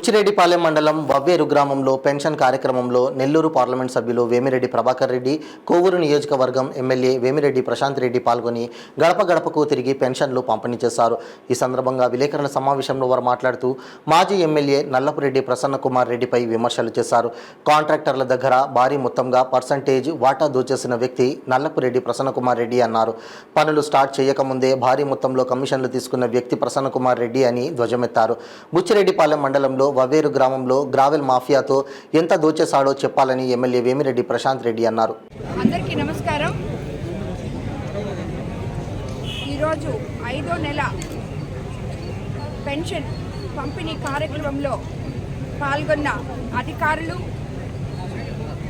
బుచ్చిరెడ్డిపాలెం మండలం వవ్వేరు గ్రామంలో పెన్షన్ కార్యక్రమంలో నెల్లూరు పార్లమెంట్ సభ్యులు వేమిరెడ్డి ప్రభాకర్ రెడ్డి, కోవూరు నియోజకవర్గం ఎమ్మెల్యే వేమిరెడ్డి ప్రశాంత్ రెడ్డి పాల్గొని గడప గడపకు తిరిగి పెన్షన్లు పంపిణీ చేశారు. ఈ సందర్భంగా విలేకరుల సమావేశంలో వారు మాట్లాడుతూ మాజీ ఎమ్మెల్యే నల్లపురెడ్డి ప్రసన్న కుమార్ రెడ్డిపై విమర్శలు చేశారు. కాంట్రాక్టర్ల దగ్గర భారీ మొత్తంగా పర్సంటేజ్ వాటా దోచేసిన వ్యక్తి నల్లపురెడ్డి ప్రసన్న కుమార్ రెడ్డి అన్నారు. పనులు స్టార్ట్ చేయకముందే భారీ మొత్తంలో కమిషన్లు తీసుకున్న వ్యక్తి ప్రసన్న కుమార్ రెడ్డి అని ధ్వజమెత్తారు. బుచ్చిరెడ్డిపాలెం మండలంలో వవ్వేరు గ్రామంలో గ్రావెల్ మాఫియాతో ఎంత దోచేశాడో చెప్పాలని ఎమ్మెల్యే వేమిరెడ్డి ప్రశాంత్ రెడ్డి అన్నారు. అందరికీ నమస్కారం. ఈరోజు 5వ నెల పెన్షన్ పంపిణీ కార్యక్రమంలో పాల్గొన్న అధికారులు,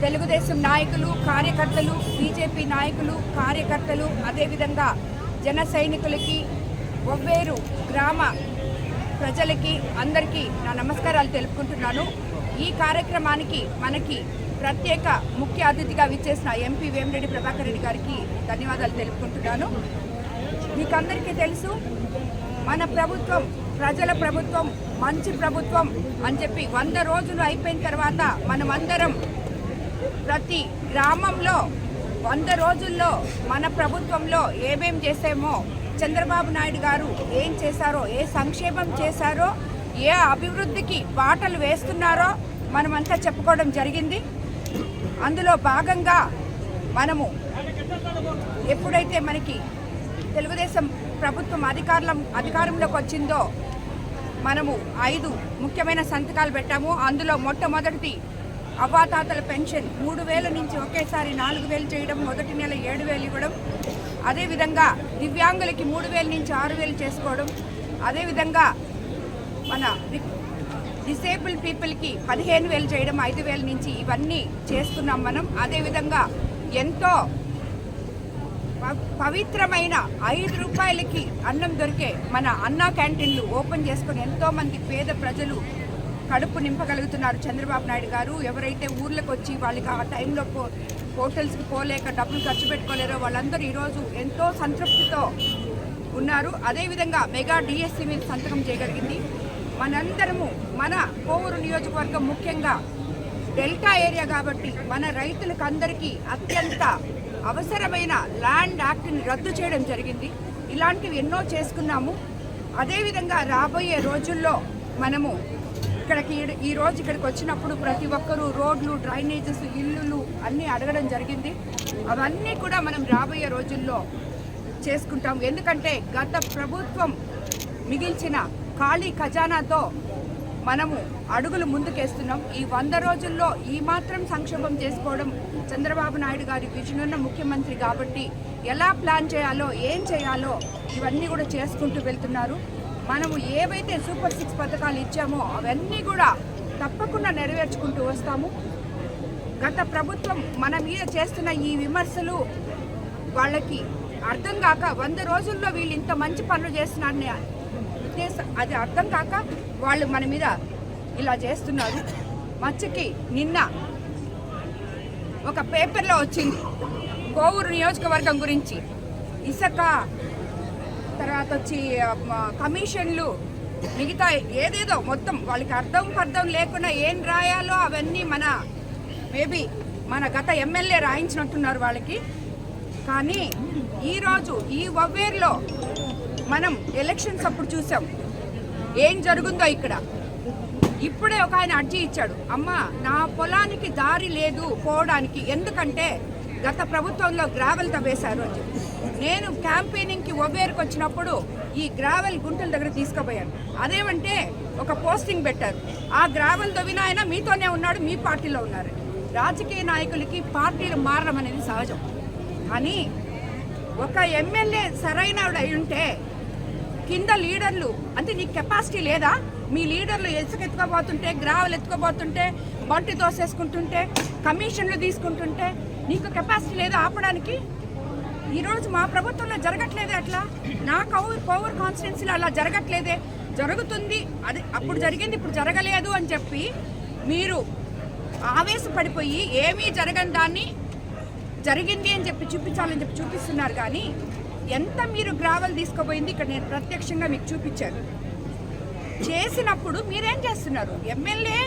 తెలుగుదేశం నాయకులు, కార్యకర్తలు, బీజేపీ నాయకులు, కార్యకర్తలు, అదేవిధంగా జన సైనికులకి, వవ్వేరు గ్రామ ప్రజలకి అందరికీ నా నమస్కారాలు తెలుపుకుంటున్నాను. ఈ కార్యక్రమానికి మనకి ప్రత్యేక ముఖ్య అతిథిగా విచ్చేసిన ఎంపీ వేమిరెడ్డి ప్రభాకర్ రెడ్డి గారికి ధన్యవాదాలు తెలుపుకుంటున్నాను. మీకందరికీ తెలుసు, మన ప్రభుత్వం ప్రజల ప్రభుత్వం, మంచి ప్రభుత్వం అని చెప్పి 100 రోజులు అయిపోయిన తర్వాత మనమందరం ప్రతి గ్రామంలో 100 రోజుల్లో మన ప్రభుత్వంలో ఏమేం చేసామో, చంద్రబాబు నాయుడు గారు ఏం చేశారో, ఏ సంక్షేమం చేశారో, ఏ అభివృద్ధికి బాటలు వేస్తున్నారో మనమంతా చెప్పుకోవడం జరిగింది. అందులో భాగంగా మనము ఎప్పుడైతే మనకి తెలుగుదేశం ప్రభుత్వం అధికారంలోకి వచ్చిందో మనము 5 ముఖ్యమైన సంతకాలు పెట్టాము. అందులో మొట్టమొదటిది అవ్వాతాతల పెన్షన్ 3,000 నుంచి ఒకేసారి 4,000 చేయడం, మొదటి నెల 7,000 ఇవ్వడం, అదేవిధంగా దివ్యాంగులకి 3,000 నుంచి 6,000 చేసుకోవడం, అదేవిధంగా మన డిసేబుల్ పీపుల్కి 15,000 చేయడం 5,000 నుంచి, ఇవన్నీ చేస్తున్నాం మనం. అదేవిధంగా ఎంతో పవిత్రమైన 5 రూపాయలకి అన్నం దొరికే మన అన్నా క్యాంటీన్లు ఓపెన్ చేసుకొని ఎంతోమంది పేద ప్రజలు కడుపు నింపగలుగుతున్నారు చంద్రబాబు నాయుడు గారు. ఎవరైతే ఊర్లకు వచ్చి వాళ్ళకి ఆ టైంలో హోటల్స్కి పోలేక డబ్బులు ఖర్చు పెట్టుకోలేరో వాళ్ళందరూ ఈరోజు ఎంతో సంతృప్తితో ఉన్నారు. అదేవిధంగా మెగా డిఎస్సి మీద సంతకం చేయగలిగింది. మనందరము మన కోవూరు నియోజకవర్గం ముఖ్యంగా డెల్టా ఏరియా కాబట్టి మన రైతులకు అందరికీ అత్యంత అవసరమైన ల్యాండ్ యాక్ట్ని రద్దు చేయడం జరిగింది. ఇలాంటివి ఎన్నో చేసుకున్నాము. అదేవిధంగా రాబోయే రోజుల్లో మనము ఇక్కడికి వచ్చినప్పుడు ప్రతి ఒక్కరూ రోడ్లు, డ్రైనేజెస్, ఇల్లులు అన్నీ అడగడం జరిగింది. అవన్నీ కూడా మనం రాబోయే రోజుల్లో చేసుకుంటాం. ఎందుకంటే గత ప్రభుత్వం మిగిల్చిన ఖాళీ ఖజానాతో మనము అడుగులు ముందుకేస్తున్నాం. ఈ 100 రోజుల్లో ఈ మాత్రం సంక్షేమం చేసుకోవడం చంద్రబాబు నాయుడు గారి విజన్ ఉన్న ముఖ్యమంత్రి కాబట్టి ఎలా ప్లాన్ చేయాలో, ఏం చేయాలో ఇవన్నీ కూడా చేసుకుంటూ వెళ్తున్నారు. మనము ఏవైతే సూపర్ 6 పథకాలు ఇచ్చామో అవన్నీ కూడా తప్పకుండా నెరవేర్చుకుంటూ వస్తాము. గత ప్రభుత్వం మన మీద చేస్తున్న ఈ విమర్శలు వాళ్ళకి అర్థం కాక 100 రోజుల్లో వీళ్ళు ఇంత మంచి పనులు చేస్తున్నారని అది అర్థం కాక వాళ్ళు మన మీద ఇలా చేస్తున్నారు. మచ్చకి నిన్న ఒక పేపర్లో వచ్చింది కోవూరు నియోజకవర్గం గురించి, ఇసుక, తర్వాత వచ్చి కమిషన్లు, మిగతా ఏదేదో మొత్తం వాళ్ళకి అర్థం లేకుండా ఏం రాయాలో అవన్నీ మేబీ మన గత ఎమ్మెల్యే రాయించినట్టున్నారు వాళ్ళకి. కానీ ఈరోజు ఈ వవ్వేరులో మనం ఎలక్షన్స్ అప్పుడు చూసాం ఏం జరుగుందో. ఇక్కడ ఇప్పుడే ఒక ఆయన అర్జీ ఇచ్చాడు, అమ్మా నా పొలానికి దారి లేదు పోవడానికి, ఎందుకంటే గత ప్రభుత్వంలో గ్రావెల్ తవ్వేశారు అని చెప్పి. నేను క్యాంపెయినింగ్కి వవ్వేరుకు వచ్చినప్పుడు ఈ గ్రావెల్ గుంటల దగ్గర తీసుకుపోయాను. అదేమంటే ఒక పోస్టింగ్ పెట్టారు, ఆ గ్రావెల్ తవ్విన ఆయన మీతోనే ఉన్నాడు, మీ పార్టీలో ఉన్నారు. రాజకీయ నాయకులకి పార్టీలు మారడం అనేది సహజం. కానీ ఒక ఎమ్మెల్యే సరైనవాడు అయి ఉంటే కింద లీడర్లు అంటే నీకు కెపాసిటీ లేదా? మీ లీడర్లు ఇసుక ఎత్తుకోబోతుంటే, గ్రావెల్ ఎత్తుకోబోతుంటే, బంటి తోసేసుకుంటుంటే, కమిషన్లు తీసుకుంటుంటే నీకు కెపాసిటీ లేదా ఆపడానికి? ఈరోజు మా ప్రభుత్వంలో జరగట్లేదే అట్లా. నా కోవూరు కాన్స్టిట్యున్సీలో అలా జరగట్లేదే. జరుగుతుంది, అది అప్పుడు జరిగింది, ఇప్పుడు జరగలేదు అని చెప్పి మీరు ఆవేశపడిపోయి ఏమీ జరగని దాన్ని జరిగింది అని చెప్పి చూపించాలని చెప్పి చూపిస్తున్నారు. కానీ ఎంత మీరు గ్రావెల్ తీసుకుపోయింది ఇక్కడ నేను ప్రత్యక్షంగా మీకు చూపించాను. చేసినప్పుడు మీరేం చేస్తున్నారు? ఎమ్మెల్యే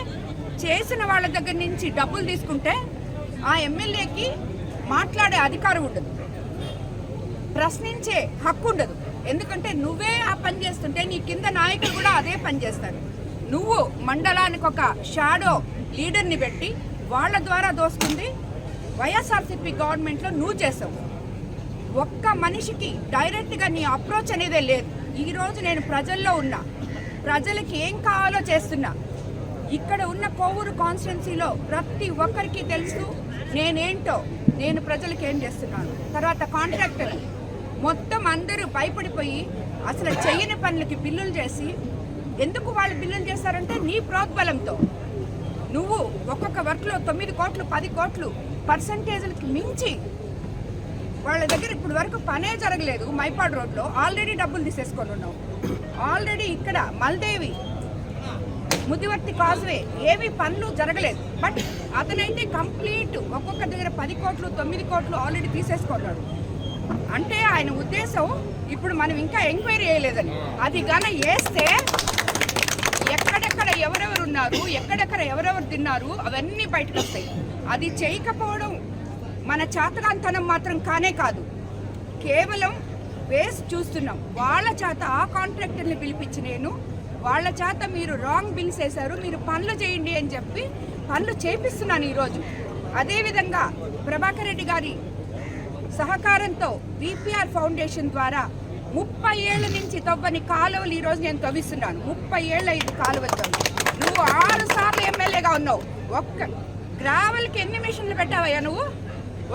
చేసిన వాళ్ళ దగ్గర నుంచి డబ్బులు తీసుకుంటే ఆ ఎమ్మెల్యేకి మాట్లాడే అధికారం ఉండదు, ప్రశ్నించే హక్కు ఉండదు. ఎందుకంటే నువ్వే ఆ పని చేస్తుంటే నీ కింద నాయకులు కూడా అదే పని చేస్తారు. నువ్వు మండలానికి ఒక షాడో లీడర్ని పెట్టి వాళ్ళ ద్వారా దోసుకుంది వైఎస్ఆర్సీపీ గవర్నమెంట్లో నువ్వు చేసావు. ఒక్క మనిషికి డైరెక్ట్గా నీ అప్రోచ్ అనేదే లేదు. ఈరోజు నేను ప్రజల్లో ఉన్నా, ప్రజలకి ఏం కావాలో చేస్తున్నా. ఇక్కడ ఉన్న కోవూరు కాన్స్టిట్యున్సీలో ప్రతి ఒక్కరికి తెలుసు నేనేంటో, నేను ప్రజలకు ఏం చేస్తున్నాను. తర్వాత కాంట్రాక్టర్ మొత్తం అందరూ భయపడిపోయి అసలు చెయ్యని పనులకి బిల్లులు చేసి, ఎందుకు వాళ్ళు బిల్లులు చేశారంటే నీ ప్రోద్బలంతో. నువ్వు ఒక్కొక్క వర్క్లో 9 కోట్లు 10 కోట్లు పర్సంటేజ్లకి మించి వాళ్ళ దగ్గర ఇప్పుడు వరకు పనే జరగలేదు. మైపాడ్ రోడ్లో ఆల్రెడీ డబ్బులు తీసేసుకొని ఉన్నావు. ఆల్రెడీ ఇక్కడ మల్దేవి ముదివర్తి కాజ్వే ఏవి పనులు జరగలేదు. బట్ అతనైతే కంప్లీట్ ఒక్కొక్క దగ్గర 10 కోట్లు 9 కోట్లు ఆల్రెడీ తీసేసుకున్నాడు. అంటే ఆయన ఉద్దేశం ఇప్పుడు మనం ఇంకా ఎంక్వైరీ చేయలేదని. అది గాన వేస్తే ఎక్కడెక్కడ ఎవరెవరు ఉన్నారు, ఎక్కడెక్కడ ఎవరెవరు తిన్నారు అవన్నీ బయటకు వస్తాయి. అది చేయకపోవడం మన చేతకాంతనం మాత్రం కానే కాదు, కేవలం వేస్ట్ చూస్తున్నాం. వాళ్ళ చేత ఆ కాంట్రాక్టర్ని పిలిపించి నేను వాళ్ళ చేత మీరు రాంగ్ బిల్స్ వేశారు, మీరు పనులు చేయండి అని చెప్పి పనులు చేపిస్తున్నాను ఈరోజు. అదేవిధంగా ప్రభాకర్ రెడ్డి గారి సహకారంతో విపిఆర్ ఫౌండేషన్ ద్వారా 30 ఏళ్ల నుంచి తవ్వని కాలువలు ఈరోజు నేను తవ్విస్తున్నాను. 30 ఏళ్ళ ఇది కాలువలు. నువ్వు 6 సార్లు ఎమ్మెల్యేగా ఉన్నావు. ఒక్క గ్రావెల్కి ఎన్ని మిషన్లు పెట్టావయ్యా నువ్వు?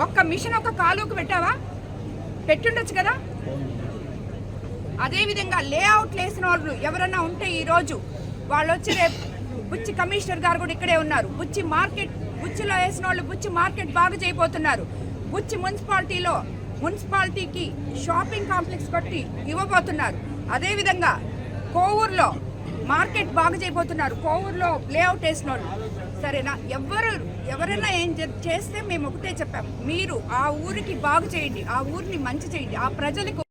ఒక్క మిషన్ ఒక కాలువకు పెట్టావా? పెట్టుండొచ్చు కదా. అదేవిధంగా లేఅవుట్లు వేసిన వాళ్ళు ఎవరన్నా ఉంటే ఈరోజు వాళ్ళు వచ్చి రేపు బుచ్చి కమిషనర్ గారు కూడా ఇక్కడే ఉన్నారు. బుచ్చిలో వేసిన వాళ్ళు బుచ్చి మార్కెట్ బాగా చేయబోతున్నారు. బుచ్చి మున్సిపాలిటీకి షాపింగ్ కాంప్లెక్స్ కట్టి ఇవ్వబోతున్నారు. అదేవిధంగా కోవూరులో మార్కెట్ బాగా చేయబోతున్నారు. కోవూరులో లేఅవుట్ వేసిన వాళ్ళు సరేనా, ఎవరైనా ఏం చేస్తే మేము ఒకటే చెప్పాం, మీరు ఆ ఊరికి బాగు చేయండి, ఆ ఊరిని మంచి చేయండి, ఆ ప్రజలకు